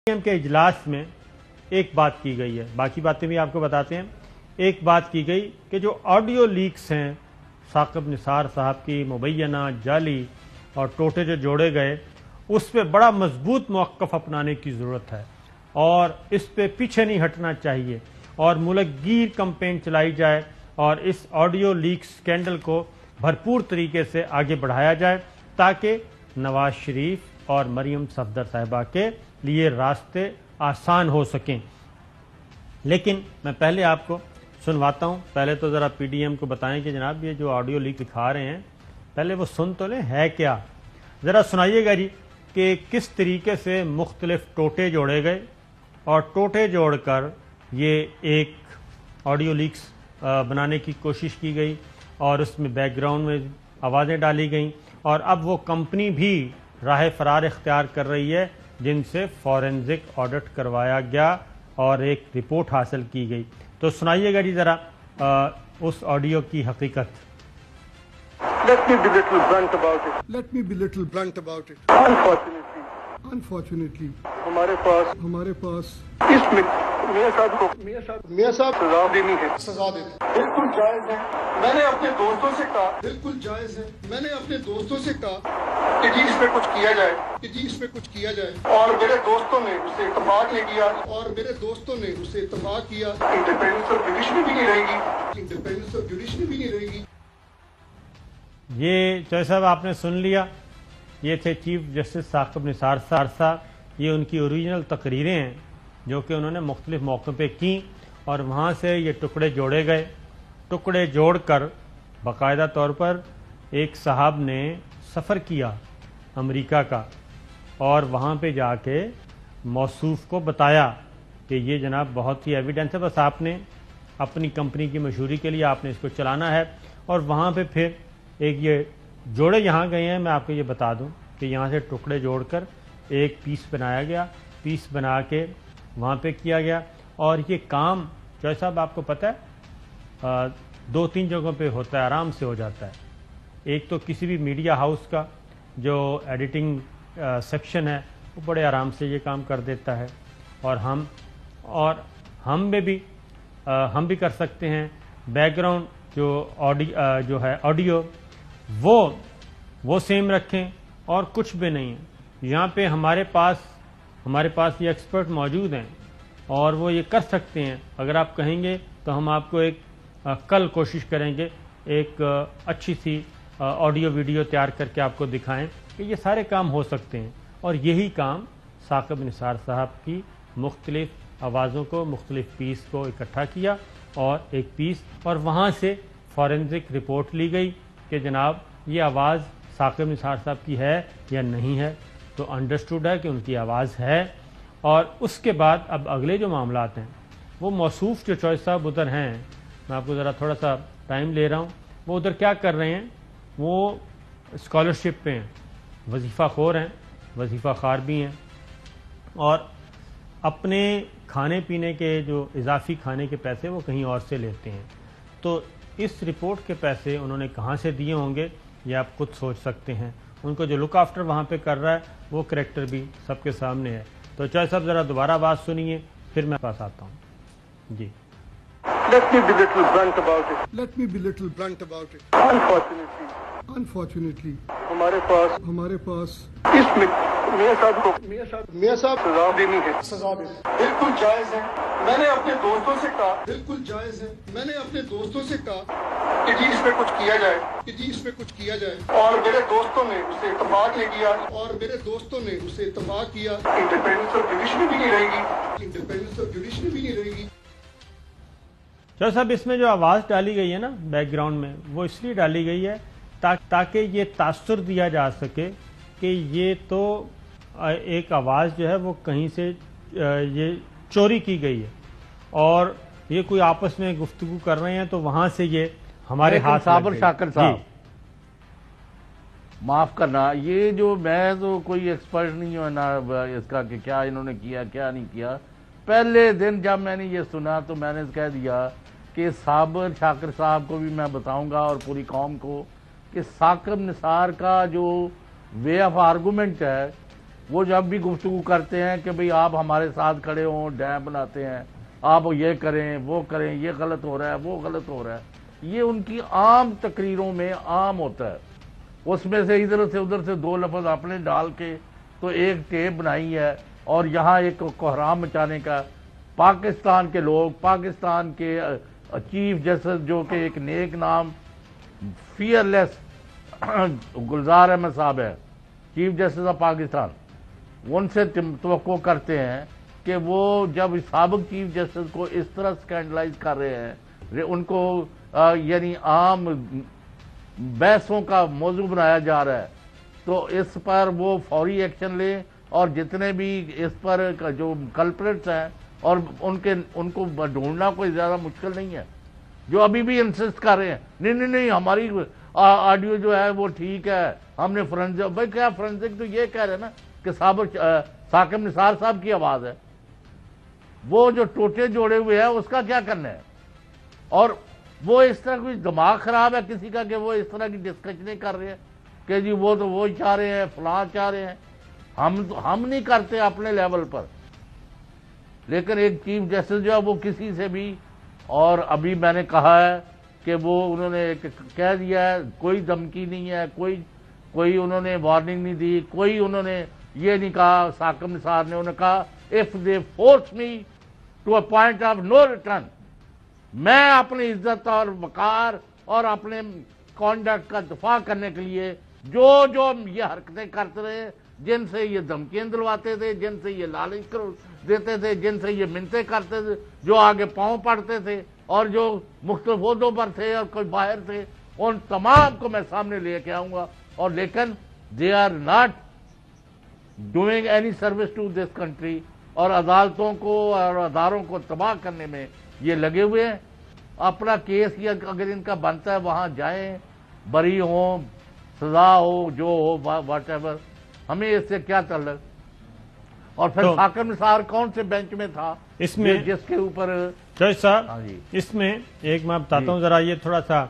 M کے اجلاس میں ایک بات کی گئی ہے، باقی باتیں بھی آپ کو بتاتے ہیں۔ ایک بات کی گئی کہ جو آڈیو لیکس ہیں ثاقب نثار صاحب کی مبینہ جعلی اور ٹوٹے جو جوڑے گئے، اس پہ بڑا مضبوط موقف اپنانے کی ضرورت ہے اور اس پہ پیچھے نہیں ہٹنا چاہیے اور ملک گیر کمپین چلائی جائے اور اس آڈیو لیک سکینڈل کو بھرپور طریقے سے آگے بڑھایا جائے تاکہ نواز شریف اور مریم صفدر صاحبہ کے لیے راستے آسان ہو سکیں۔ لیکن میں پہلے آپ کو سنواتا ہوں، پہلے تو ذرا پی ڈی ایم کو بتائیں کہ جناب یہ جو آڈیو لیک دکھا رہے ہیں پہلے وہ سن تو لیں ہے کیا، ذرا سنائیے گا جی کہ کس طریقے سے مختلف ٹوٹے جوڑے گئے اور ٹوٹے جوڑ کر یہ ایک آڈیو لیکس بنانے کی کوشش کی گئی اور اس میں بیک گراؤنڈ میں آوازیں ڈالی گئیں اور اب وہ کمپنی بھی راہ فرار اختیار کر رہی ہے جن سے فورینزک آڈٹ کروایا گیا اور ایک رپورٹ حاصل کی گئی۔ تو سنائیے گا جی ذرا اس آڈیو کی حقیقت۔ Let me be little blunt about it. Unfortunately, ہمارے پاس اس میں میاں صاحب سزا دیتے بالکل جائز ہے۔ میں نے اپنے دوستوں سے کہا بالکل جائز ہے، میں نے اپنے دوستوں سے کہا کہ جی اس پہ کچھ کیا جائے اور میرے دوستوں نے اسے اتفاق کیا انڈیپینڈنس آف جوڈیشری بھی نہیں رہے گی۔ یہ چوہے صاحب آپ نے سن لیا، یہ تھے چیف جسٹس ثاقب نثار صاحب، یہ ان کی اوریجنل تقریریں ہیں جو کہ انہوں نے مختلف موقعوں پہ کیں اور وہاں سے یہ ٹکڑے جوڑے گئے۔ ٹکڑے جوڑ کر باقاعدہ طور پر ایک صاحب نے سفر کیا امریکہ کا اور وہاں پہ جا کے موصوف کو بتایا کہ یہ جناب بہت ہی ایویڈنس ہے، بس آپ نے اپنی کمپنی کی مشہوری کے لیے آپ نے اس کو چلانا ہے۔ اور وہاں پہ پھر ایک یہ جوڑے یہاں گئے ہیں، میں آپ کو یہ بتا دوں کہ یہاں سے ٹکڑے جوڑ کر ایک پیس بنایا گیا، پیس بنا کے وہاں پہ کیا گیا اور یہ کام جوہر صاحب آپ کو پتہ ہے 2-3 جگہوں پہ ہوتا ہے، آرام سے ہو جاتا ہے۔ ایک تو کسی بھی میڈیا ہاؤس کا جو ایڈیٹنگ سیکشن ہے وہ بڑے آرام سے یہ کام کر دیتا ہے اور ہم بھی کر سکتے ہیں۔ بیک گراؤنڈ جو ہے آڈیو وہ سیم رکھیں اور کچھ بھی نہیں ہے۔ یہاں پہ ہمارے پاس یہ ایکسپرٹ موجود ہیں اور وہ یہ کر سکتے ہیں۔ اگر آپ کہیں گے تو ہم آپ کو کل کوشش کریں گے ایک اچھی سی آڈیو ویڈیو تیار کر کے آپ کو دکھائیں کہ یہ سارے کام ہو سکتے ہیں۔ اور یہی کام ثاقب نثار صاحب کی مختلف آوازوں کو، مختلف پیس کو اکٹھا کیا اور ایک پیس، اور وہاں سے فورینزک رپورٹ لی گئی کہ جناب یہ آواز ثاقب نثار صاحب کی ہے یا نہیں ہے، تو انڈرسٹوڈ ہے کہ ان کی آواز ہے۔ اور اس کے بعد اب اگلے جو معاملات ہیں وہ موصوف جو چوہے صاحب ادھر ہیں، میں آپ کو ذرا تھوڑا سا ٹائم لے رہا ہوں، وہ ادھر کیا کر رہے ہیں، وہ اسکالرشپ پہ ہیں، وظیفہ خور ہیں، وظیفہ خوار بھی ہیں اور اپنے کھانے پینے کے جو اضافی کھانے کے پیسے وہ کہیں اور سے لیتے ہیں۔ تو اس رپورٹ کے پیسے انہوں نے کہاں سے دیے ہوں گے یہ آپ خود سوچ سکتے ہیں۔ ان کو جو لک آفٹر وہاں پہ کر رہا ہے وہ کریکٹر بھی سب کے سامنے ہے۔ تو چوہے صاحب ذرا دوبارہ بات سنیے پھر میں پاس آتا ہوں جی۔ Let me be little blunt about it. Unfortunately, ہمارے پاس اس میں میاں صاحب سزا دیتے بالکل جائز ہے۔ میں نے اپنے دوستوں سے کہا کہ جی اس پہ کچھ کیا جائے اور میرے دوستوں نے اسے اتفاق کیا انڈیپینڈنس آف جوڈیشری بھی نہیں رہے گی۔ چوہے صاحب اس میں جو آواز ڈالی گئی ہے نا بیک گراؤنڈ میں، وہ اس لیے ڈالی گئی ہے تاکہ یہ تاثر دیا جا سکے کہ یہ تو ایک آواز جو ہے وہ کہیں سے یہ چوری کی گئی ہے اور یہ کوئی آپس میں گفتگو کر رہے ہیں تو وہاں سے یہ ہمارے ہاتھ صابر شاکر صاحب معاف کرنا، یہ جو میں تو کوئی ایکسپرٹ نہیں ہوں نا اس کا کہ کیا انہوں نے کیا کیا نہیں کیا۔ پہلے دن جب میں نے یہ سنا تو میں نے کہہ دیا کہ صابر شاکر صاحب کو بھی میں بتاؤں گا اور پوری قوم کو کہ ثاقب نثار کا جو وے آف آرگومنٹ ہے وہ جب بھی گفتگو کرتے ہیں کہ بھئی آپ ہمارے ساتھ کھڑے ہوں، ڈیم بناتے ہیں، آپ یہ کریں وہ کریں، یہ غلط ہو رہا ہے وہ غلط ہو رہا ہے، یہ ان کی عام تقریروں میں عام ہوتا ہے. اس میں سے ادھر سے ادھر سے دو لفظ اپنے ڈال کے تو ایک ٹیپ بنائی ہے اور یہاں ایک کوحرام مچانے کا. پاکستان کے لوگ، پاکستان کے چیف جسٹس جو کہ ایک نیک نام فیئر لیس گلزار احمد صاحب ہے، چیف جسٹس آف پاکستان، ان سے توقع کرتے ہیں کہ وہ جب سابق چیف جسٹس کو اس طرح سکینڈلائز کر رہے ہیں، ان کو یعنی عام بحثوں کا موضوع بنایا جا رہا ہے، تو اس پر وہ فوری ایکشن لیں اور جتنے بھی اس پر جو کلپریٹس ہیں اور ان کو ڈھونڈنا کوئی زیادہ مشکل نہیں ہے. جو ابھی بھی انسسٹ کر رہے ہیں نہیں ہماری آڈیو جو ہے وہ ٹھیک ہے، ہم نے فرنزک، بھائی کیا فرنزک تو یہ کہہ رہے ہیں نا کہ ثاقب نثار صاحب کی آواز ہے، وہ جو ٹوٹے جوڑے ہوئے ہیں اس کا کیا کرنا ہے؟ اور وہ اس طرح کوئی دماغ خراب ہے کسی کا کہ وہ اس طرح کی ڈسکشنیں کر رہے ہیں کہ جی وہ تو وہ چاہ رہے ہیں، فلاں چاہ رہے ہیں. ہم نہیں کرتے اپنے لیول پر، لیکن ایک چیف جسٹس جو ہے وہ کسی سے بھی، اور ابھی میں نے کہا ہے کہ وہ انہوں نے کہہ دیا ہے کوئی دھمکی نہیں ہے، کوئی انہوں نے وارننگ نہیں دی، کوئی انہوں نے یہ نہیں کہا. ثاقب نثار نے انہوں نے کہا if they force me to a point of no return، میں اپنی عزت اور وقار اور اپنے کانڈکٹ کا دفاع کرنے کے لیے جو یہ حرکتیں کرتے رہے، جن سے یہ دھمکیاں دلواتے تھے، جن سے یہ لالچ دیتے تھے، جن سے یہ منتیں کرتے تھے، جو آگے پاؤں پڑتے تھے اور جو مختلف عہدوں پر تھے اور کوئی باہر تھے، ان تمام کو میں سامنے لے کے آؤں گا. اور لیکن they are not doing any service to this country، اور عدالتوں کو اور اداروں کو تباہ کرنے میں یہ لگے ہوئے ہیں. اپنا کیس یا اگر ان کا بنتا ہے وہاں جائیں، بری ہوں، سزا ہو، جو ہو، واٹ ایور، ہمیں اس سے کیا تعلق. اور پھر ثاقب نثار کون سے بینچ میں تھا اس میں جس کے اوپر جج صاحب، اس میں ایک میں بتاتا ہوں ذرا، یہ تھوڑا سا